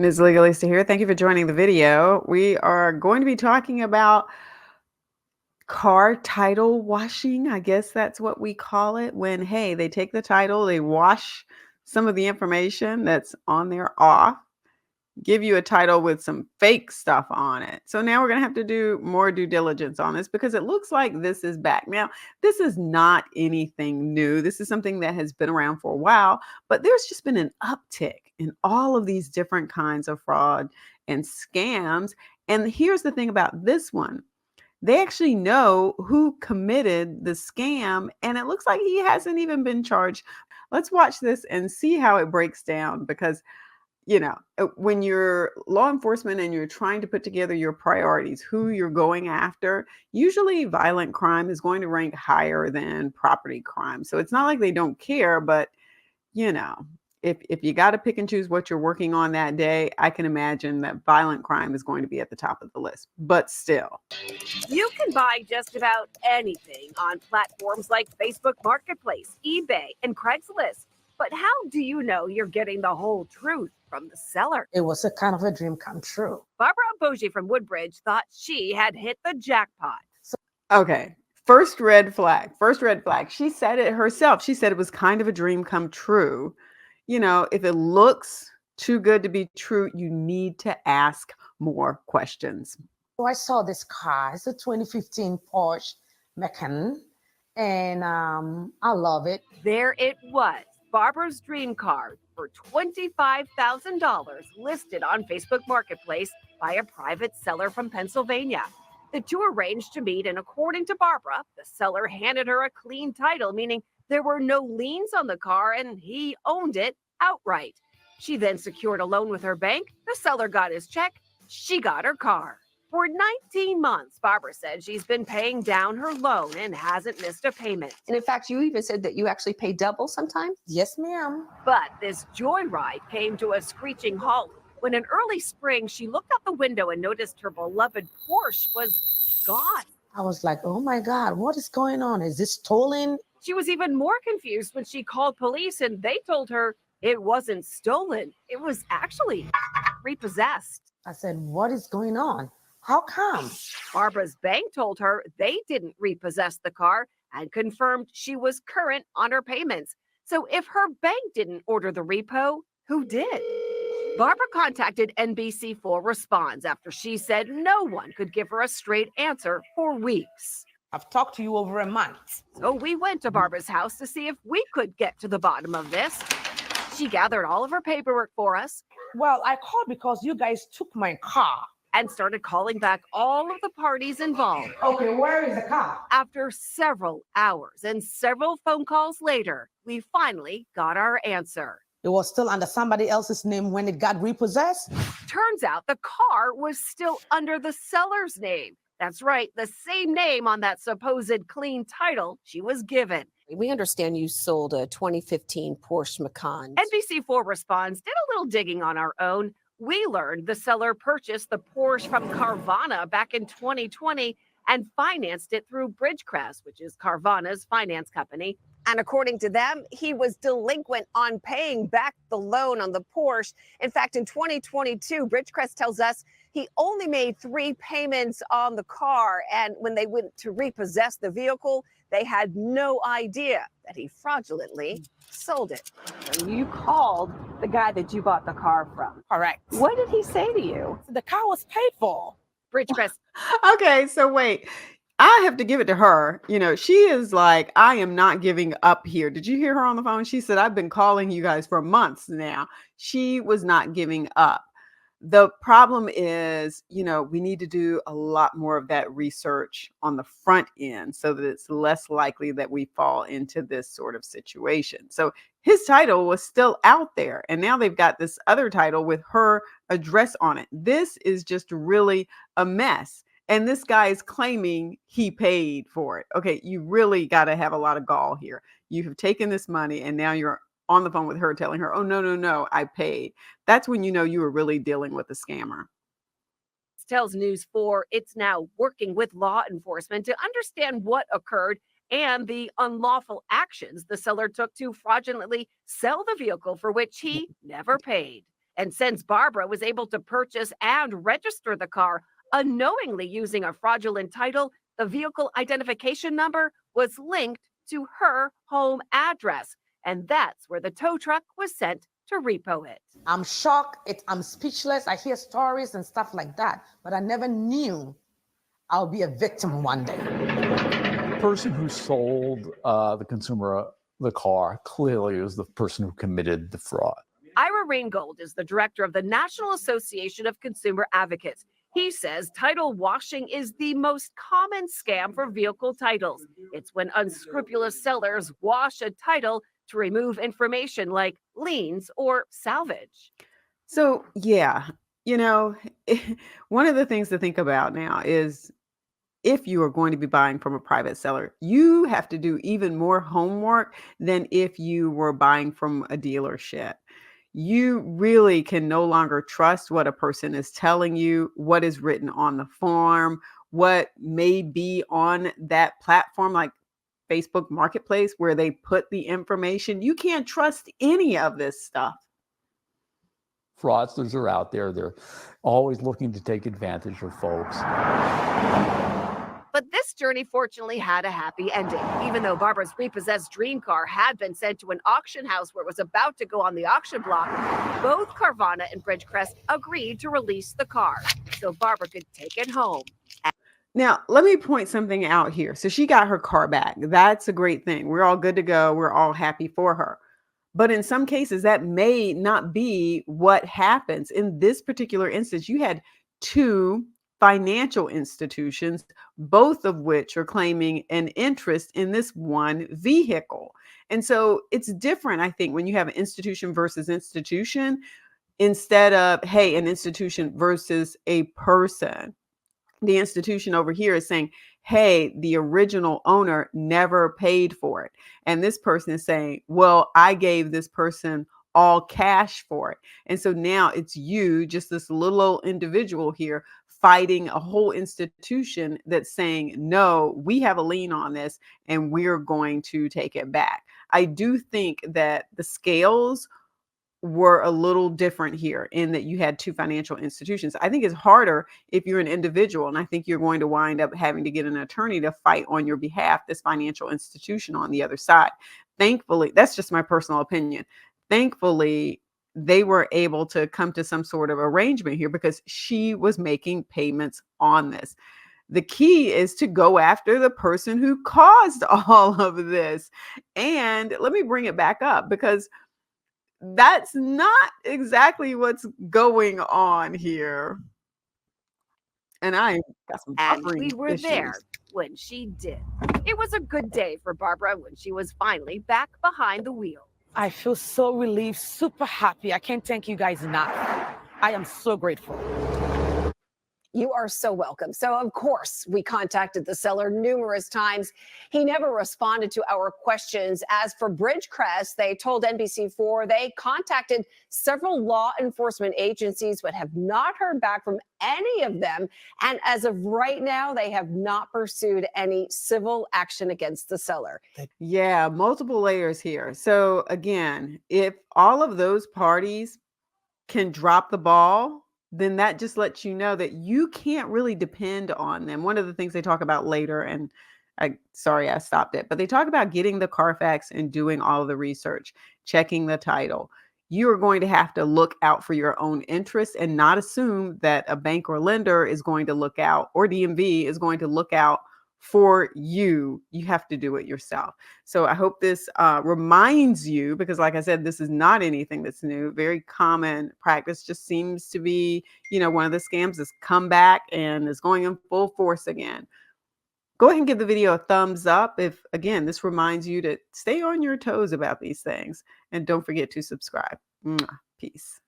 Ms. Legalista here. Thank you for joining the video. We are going to be talking about car title washing. I guess that's what we call it when, hey, they take the title, they wash some of the information that's on there off, give you a title with some fake stuff on it. So now we're going to have to do more due diligence on this because it looks like this is back. Now, this is not anything new. This is something that has been around for a while, but there's just been an uptick in all of these different kinds of fraud and scams. And here's the thing about this one. They actually know who committed the scam, and it looks like he hasn't even been charged. Let's watch this and see how it breaks down because when you're law enforcement and you're trying to put together your priorities, who you're going after, usually violent crime is going to rank higher than property crime. So it's not like they don't care, but you know, if you got to pick and choose what you're working on that day, I can imagine that violent crime is going to be at the top of the list. But still, you can buy just about anything on platforms like Facebook Marketplace, eBay, and Craigslist. But how do you know you're getting the whole truth from the seller? It was a kind of a dream come true. Barbara Bougie from Woodbridge thought she had hit the jackpot. Okay. First red flag. She said it herself. She said it was kind of a dream come true. If it looks too good to be true, you need to ask more questions. So I saw this car. It's a 2015 Porsche Macan, and I love it. There it was. Barbara's dream car for $25,000 listed on Facebook Marketplace by a private seller from Pennsylvania. The two arranged to meet, and according to Barbara, the seller handed her a clean title, meaning there were no liens on the car and he owned it outright. She then secured a loan with her bank. The seller got his check. She got her car. For 19 months, Barbara said she's been paying down her loan and hasn't missed a payment. And in fact, you even said that you actually pay double sometimes? Yes, ma'am. But this joyride came to a screeching halt when in early spring, she looked out the window and noticed her beloved Porsche was gone. I was like, oh my God, what is going on? Is this stolen? She was even more confused when she called police and they told her it wasn't stolen. It was actually repossessed. I said, what is going on? How come? Barbara's bank told her they didn't repossess the car and confirmed she was current on her payments. So if her bank didn't order the repo, who did? Barbara contacted NBC4 Responds after she said no one could give her a straight answer for weeks. I've talked to you over a month. So we went to Barbara's house to see if we could get to the bottom of this. She gathered all of her paperwork for us. Well, I called because you guys took my car. And started calling back all of the parties involved. Okay, where is the car? After several hours and several phone calls later, we finally got our answer. It was still under somebody else's name when it got repossessed? Turns out the car was still under the seller's name. That's right, the same name on that supposed clean title she was given. We understand you sold a 2015 Porsche Macan. NBC4 Responds did a little digging on our own. We learned the seller purchased the Porsche from Carvana back in 2020 and financed it through Bridgecrest, which is Carvana's finance company. And according to them, he was delinquent on paying back the loan on the Porsche. In fact, in 2022, Bridgecrest tells us he only made 3 payments on the car. And when they went to repossess the vehicle, they had no idea that he fraudulently sold it. And you called the guy that you bought the car from. Correct. What did he say to you? The car was paid for. Bridgecrest. Okay, so wait. I have to give it to her. She is like, I am not giving up here. Did you hear her on the phone? She said, I've been calling you guys for months now. She was not giving up. The problem is, we need to do a lot more of that research on the front end so that it's less likely that we fall into this sort of situation. So his title was still out there, and now they've got this other title with her address on it. This is just really a mess. And this guy is claiming he paid for it. Okay, you really got to have a lot of gall here. You have taken this money and now you're on the phone with her telling her, oh, no, I paid. That's when you know you were really dealing with a scammer. Tells News 4 it's now working with law enforcement to understand what occurred and the unlawful actions the seller took to fraudulently sell the vehicle for which he never paid. And since Barbara was able to purchase and register the car unknowingly using a fraudulent title, the vehicle identification number was linked to her home address. And that's where the tow truck was sent to repo it. I'm shocked. I'm speechless. I hear stories and stuff like that, but I never knew I'll be a victim one day. The person who sold the consumer the car clearly is the person who committed the fraud. Ira Ringgold is the director of the National Association of Consumer Advocates. He says title washing is the most common scam for vehicle titles. It's when unscrupulous sellers wash a title to remove information like liens or salvage. So, yeah, you know, one of the things to think about now is if you are going to be buying from a private seller, you have to do even more homework than if you were buying from a dealership. You really can no longer trust what a person is telling you, what is written on the form, what may be on that platform like Facebook Marketplace where they put the information. You can't trust any of this stuff. Fraudsters are out there. They're always looking to take advantage of folks. But this journey fortunately had a happy ending. Even though Barbara's repossessed dream car had been sent to an auction house where it was about to go on the auction block, both Carvana and Bridgecrest agreed to release the car so Barbara could take it home. Now, let me point something out here. So she got her car back. That's a great thing. We're all good to go. We're all happy for her. But in some cases, that may not be what happens. In this particular instance, you had two financial institutions, both of which are claiming an interest in this one vehicle. And so it's different, I think, when you have an institution versus institution instead of, hey, an institution versus a person. The institution over here is saying, hey, the original owner never paid for it. And this person is saying, well, I gave this person all cash for it. And so now it's you, just this little old individual here, fighting a whole institution that's saying, no, we have a lien on this and we're going to take it back. I do think that the scales were a little different here in that you had two financial institutions. I think it's harder if you're an individual, and I think you're going to wind up having to get an attorney to fight on your behalf, this financial institution on the other side. Thankfully, that's just my personal opinion. Thankfully, they were able to come to some sort of arrangement here because she was making payments on this. The key is to go after the person who caused all of this. And let me bring it back up because that's not exactly what's going on here. And I got some And buffering we were issues. there when she did. It was a good day for Barbara when she was finally back behind the wheel. I feel so relieved, super happy. I can't thank you guys enough. I am so grateful. You are so welcome. So, of course, we contacted the seller numerous times. He never responded to our questions. As for Bridgecrest, they told NBC4 they contacted several law enforcement agencies, but have not heard back from any of them. And as of right now, they have not pursued any civil action against the seller. Yeah, multiple layers here. So again, if all of those parties can drop the ball, then that just lets you know that you can't really depend on them. One of the things they talk about later, and I stopped it, but they talk about getting the Carfax and doing all of the research, checking the title. You are going to have to look out for your own interests and not assume that a bank or lender is going to look out, or DMV is going to look out for you. You have to do it yourself. So I hope this reminds you, because like I said, this is not anything that's new. Very common practice, just seems to be, one of the scams has come back and is going in full force again. Go ahead and give the video a thumbs up if, again, this reminds you to stay on your toes about these things. And don't forget to subscribe. Peace.